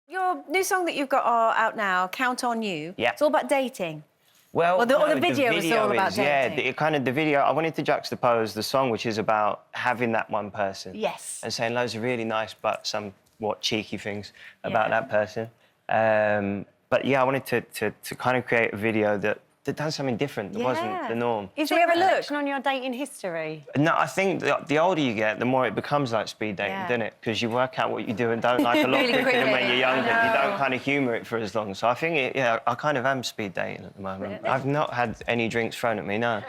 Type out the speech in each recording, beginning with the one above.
Your new song that you've got out now, Count on You, Yeah. it's all about dating. Well, Or the video is all about dating. Yeah, the video, I wanted to juxtapose the song, which is about having that one person. Yes. And saying loads of really nice but somewhat cheeky things about that person. But yeah, I wanted to kind of create a video that does something different, that wasn't the norm. Is Shall it we have a a look? reflection on your dating history? No, I think the older you get, the more it becomes like speed dating, doesn't it? Because you work out what you do and don't like a lot quicker than when you're younger. You don't kind of humour it for as long. So I think, I kind of am speed dating at the moment. I've not had any drinks thrown at me, no.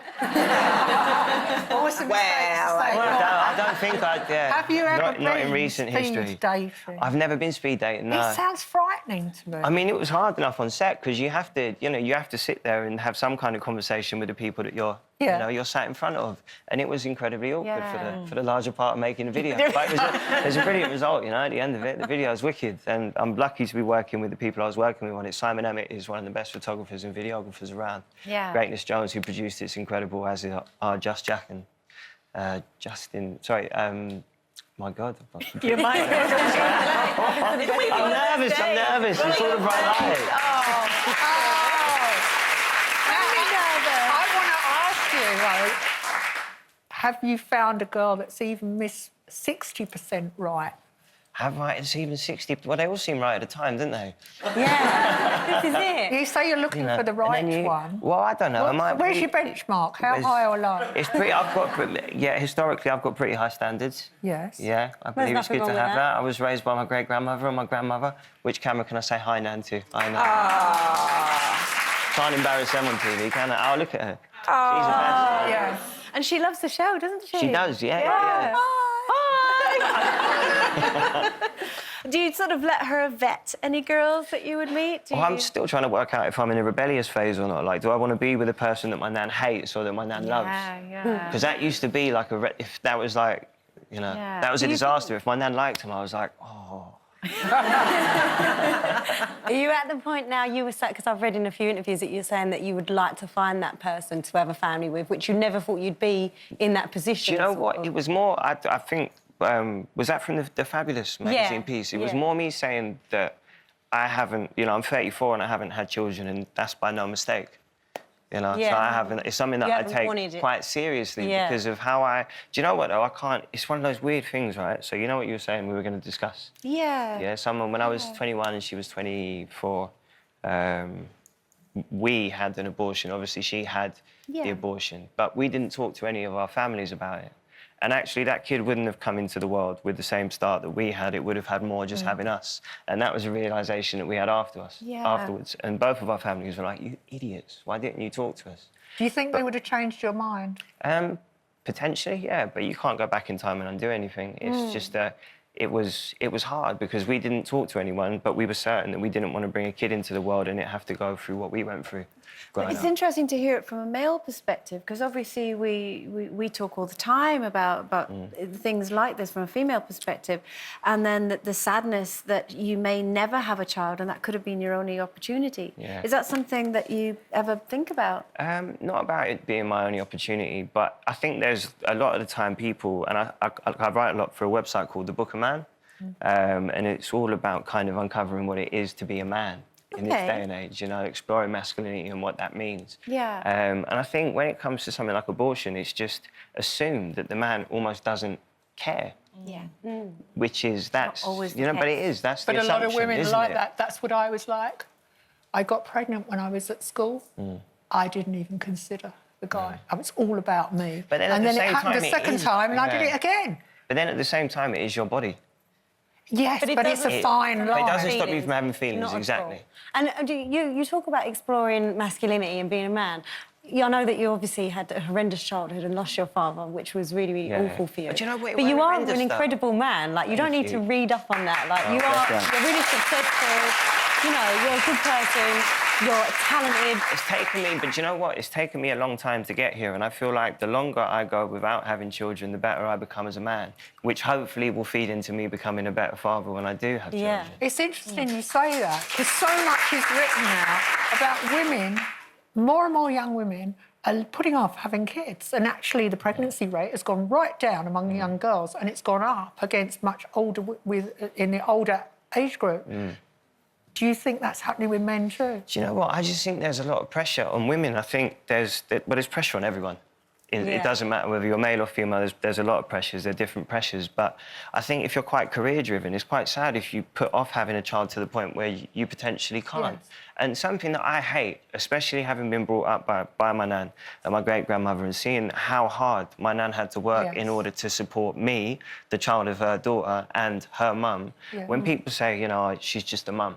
I don't think I'd, Have you ever not in recent history. speed dating? I've never been speed dating, no. It sounds frightening to me. I mean, it was hard enough on set because you have to, you have to sit there and have some kind of conversation with the people that you're, you're sat in front of, and it was incredibly awkward for the larger part of making the video. But it was a brilliant result, at the end of it. The video is wicked, and I'm lucky to be working with the people I was working with on it. Simon Emmett is one of the best photographers and videographers around. Yeah. Greatness Jones, who produced it's incredible, as are Just Jack and Justin. Sorry. My God. You might I'm nervous. It's sort of right. I want to ask you, have you found a girl that's even missed 60% right? Have I? It's even 60. Well, they all seem right at the time, didn't they? Yeah, this is it. You say you're looking for the right one. Well, I don't know. Where's your benchmark? How high or low? It's pretty. Historically, I've got pretty high standards. Yes. Yeah, I believe it's good to nothing wrong have with that. I was raised by my great-grandmother and my grandmother. Which camera can I say hi, Nan, to? I know. Can't embarrass them on TV, can I? Oh, look at her. She's a best. Yeah. And she loves the show, doesn't she? She does, yeah. Do you sort of let her vet any girls that you would meet? Well, I'm still trying to work out if I'm in a rebellious phase or not. Like, do I want to be with a person that my nan hates or that my nan loves? Yeah. Because that used to be like if that was like, that was a disaster. If my nan liked him, I was like, oh. Are you at the point now you were saying, because I've read in a few interviews that you're saying that you would like to find that person to have a family with, which you never thought you'd be in that position? Do you know what? It was more, I think, was that from the Fabulous magazine piece? It was more me saying that I haven't, I'm 34 and I haven't had children, and that's by no mistake. So I haven't. It's something that I take quite seriously because of how do you know what, though? I can't. It's one of those weird things, right? So you know what you were saying we were going to discuss? Yeah. Yeah, someone, when I was 21 and she was 24, we had an abortion. Obviously, she had the abortion, but we didn't talk to any of our families about it. And actually, that kid wouldn't have come into the world with the same start that we had. It would have had more just having us. And that was a realisation that we had afterwards. And both of our families were like, you idiots, why didn't you talk to us? Do you think they would have changed your mind? Potentially, yeah, but you can't go back in time and undo anything. It's just that it was hard because we didn't talk to anyone, but we were certain that we didn't want to bring a kid into the world and it have to go through what we went through. It's interesting to hear it from a male perspective because obviously we talk all the time about things like this from a female perspective, and then the sadness that you may never have a child and that could have been your only opportunity. Yeah. Is that something that you ever think about? Not about it being my only opportunity, but I think there's a lot of the time people, and I write a lot for a website called The Book of Man, and it's all about kind of uncovering what it is to be a man. In this day and age, exploring masculinity and what that means. Yeah. And I think when it comes to something like abortion, it's just assumed that the man almost doesn't care. Yeah. Which is, that's, always but it is, that's the assumption, But a lot of women isn't like it? that. That's what I was like. I got pregnant when I was at school. I didn't even consider the guy. It was all about me. But then and at then it happened the a second time and I did it again. But then at the same time, it is your body. Yes, but it's a fine line. It doesn't stop you from having feelings, exactly. And you talk about exploring masculinity and being a man. I know that you obviously had a horrendous childhood and lost your father, which was really, really awful for you. But you know what? But you are an incredible man. Like, you don't need to read up on that. Like, you're really successful. You're a good person. You're talented. It's taken me, but you know what? It's taken me a long time to get here, and I feel like the longer I go without having children, the better I become as a man, which hopefully will feed into me becoming a better father when I do have children. It's interesting you say that, because so much is written now about women, more and more young women, are putting off having kids, and actually the pregnancy rate has gone right down among the young girls, and it's gone up against much older, in the older age group. Do you think that's happening with men too? Do you know what? I just think there's a lot of pressure on women. I think there's pressure on everyone. It doesn't matter whether you're male or female, there's a lot of pressures, there are different pressures. But I think if you're quite career-driven, it's quite sad if you put off having a child to the point where you potentially can't. Yes. And something that I hate, especially having been brought up by my nan and my great-grandmother, and seeing how hard my nan had to work in order to support me, the child of her daughter, and her mum. When people say, you know, she's just a mum,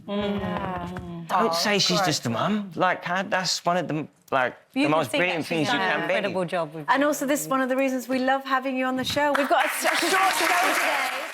don't say she's just a mum. Like, that's one of the the most brilliant things you can be. Incredible job. And also, this is one of the reasons we love having you on the show. We've got a short show today.